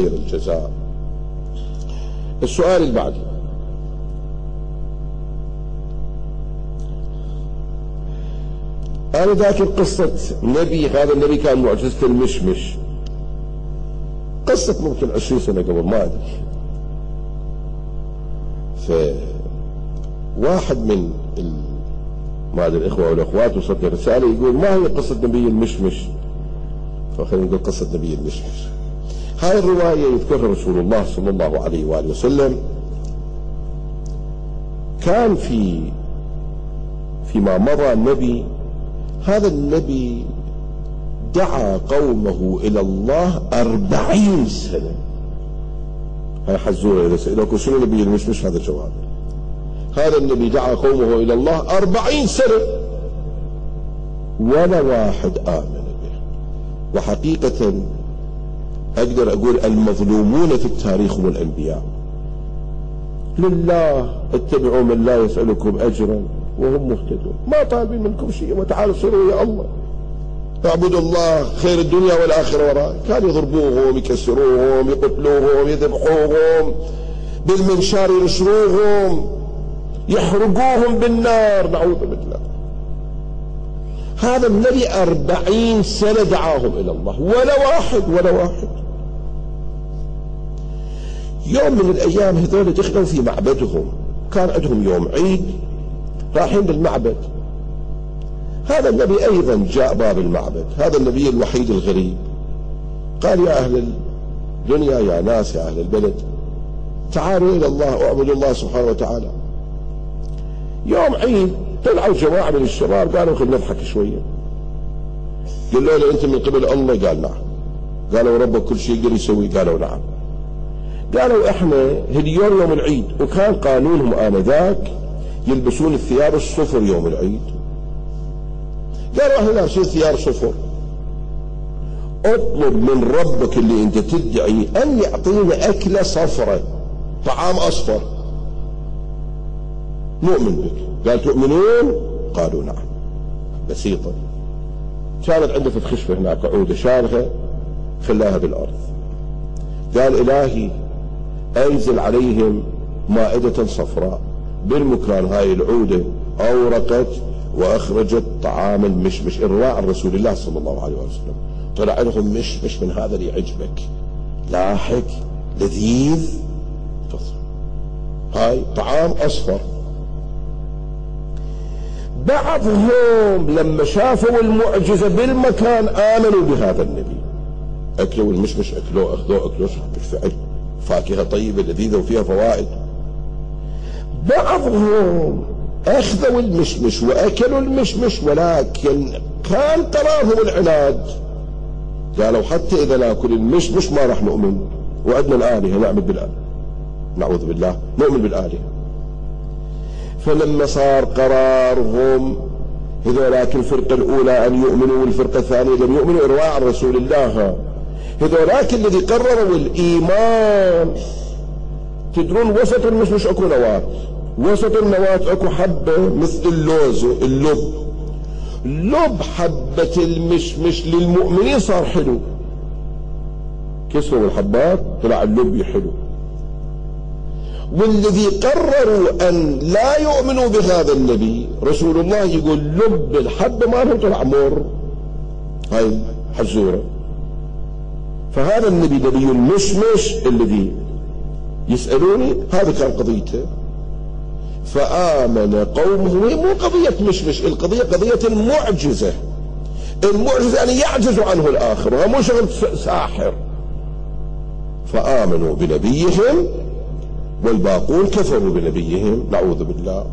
خير الجزاء. السؤال البعدي: أنا ذاكر قصة نبي، هذا النبي كان معجزة المشمش، قصة ممكن 20 سنة قبل، ما أدري. فواحد من ما أدري الإخوة والأخوات وصلتني رسالة يقول: ما هي قصة نبي المشمش؟ فخلينا نقول قصة نبي المشمش. هاي الرواية يذكرها رسول الله صلى الله عليه وآله وسلم. كان فيما مضى النبي، هذا النبي دعا قومه إلى الله 40 سنة. هاي حزورة إذا سألوكم شنو نبي المشمش هذا جواب. هذا النبي دعا قومه إلى الله 40 سنة ولا واحد آمن به. وحقيقة أقدر أقول المظلومون في التاريخ هم الأنبياء. لله اتبعوا من لا يسألكم أجرا وهم مهتدون، ما طالبين منكم شيء، وتعالوا صلوا يا الله، اعبدوا الله، خير الدنيا والآخرة وراء. كانوا يضربوهم، يكسروهم، يقتلوهم، يذبحوهم بالمنشار، ينشروهم، يحرقوهم بالنار، نعوذ بالله. هذا النبي 40 سنة دعاهم إلى الله، ولا واحد. يوم من الأيام هذول دخلوا في معبدهم، كان عندهم يوم عيد، رايحين للمعبد. هذا النبي أيضا جاء باب المعبد، هذا النبي الوحيد الغريب. قال: يا أهل الدنيا، يا ناس، يا أهل البلد، تعالوا إلى الله، اعبدوا الله سبحانه وتعالى. يوم عيد طلعوا جماعة من الشباب قالوا: خلينا نضحك شوية. قالوا له: أنت من قبل الله؟ قال: نعم. قالوا: ربك كل شيء يقدر يسوي؟ قالوا: نعم. قالوا: احنا هاليوم يوم العيد، وكان قانونهم آنذاك يلبسون الثياب الصفر يوم العيد. قالوا: احنا لابسين ثياب صفر، اطلب من ربك اللي انت تدعي ان يعطينا اكلة صفرة، طعام اصفر، نؤمن بك. قال: تؤمنون؟ قالوا: نعم. بسيطة. كانت عنده في الخشبة هناك عودة شالها، خلاها بالارض. قال: الهي انزل عليهم مائدة صفراء. بالمكان هاي العودة اورقت واخرجت طعام المشمش، الرواء عن رسول الله صلى الله عليه وسلم. طلع لهم مشمش من هذا اللي يعجبك، لاحق لذيذ، هاي طعام اصفر. بعضهم لما شافوا المعجزة بالمكان آمنوا بهذا النبي، أكلوا المشمش، أكلوه، أخذوه، بالفعل فاكهة طيبة لذيذة وفيها فوائد. بعضهم أخذوا المشمش وأكلوا المشمش، ولكن كان قرارهم العناد. قالوا: حتى إذا ناكل المشمش ما راح نؤمن، وعندنا الآلهة نعبد بالآلهة، نعوذ بالله، نؤمن بالآلهة. فلما صار قرارهم هذولاك الفرقة الأولى أن يؤمنوا والفرقة الثانية لم يؤمنوا، إرواء عن رسول الله، هذولاك الذي قرروا الإيمان، تدرون وسط المشمش أكو نواة، وسط النواة أكو حبة مثل اللوز، لب حبة المشمش للمؤمنين صار حلو، كسروا الحبات طلع اللب حلو. والذي قرروا أن لا يؤمنوا بهذا النبي رسول الله يقول لب الحبة مالهم طلع مر، هاي حزورة. فهذا النبي نبي المشمش الذي يسألوني، هذا كان قضيته. فآمن قومه. هي مو قضية مشمش، القضية قضية المعجزة. المعجزة يعني يعجز عنه الآخر، وهو مو شغل ساحر. فآمنوا بنبيهم والباقون كفروا بنبيهم، نعوذ بالله.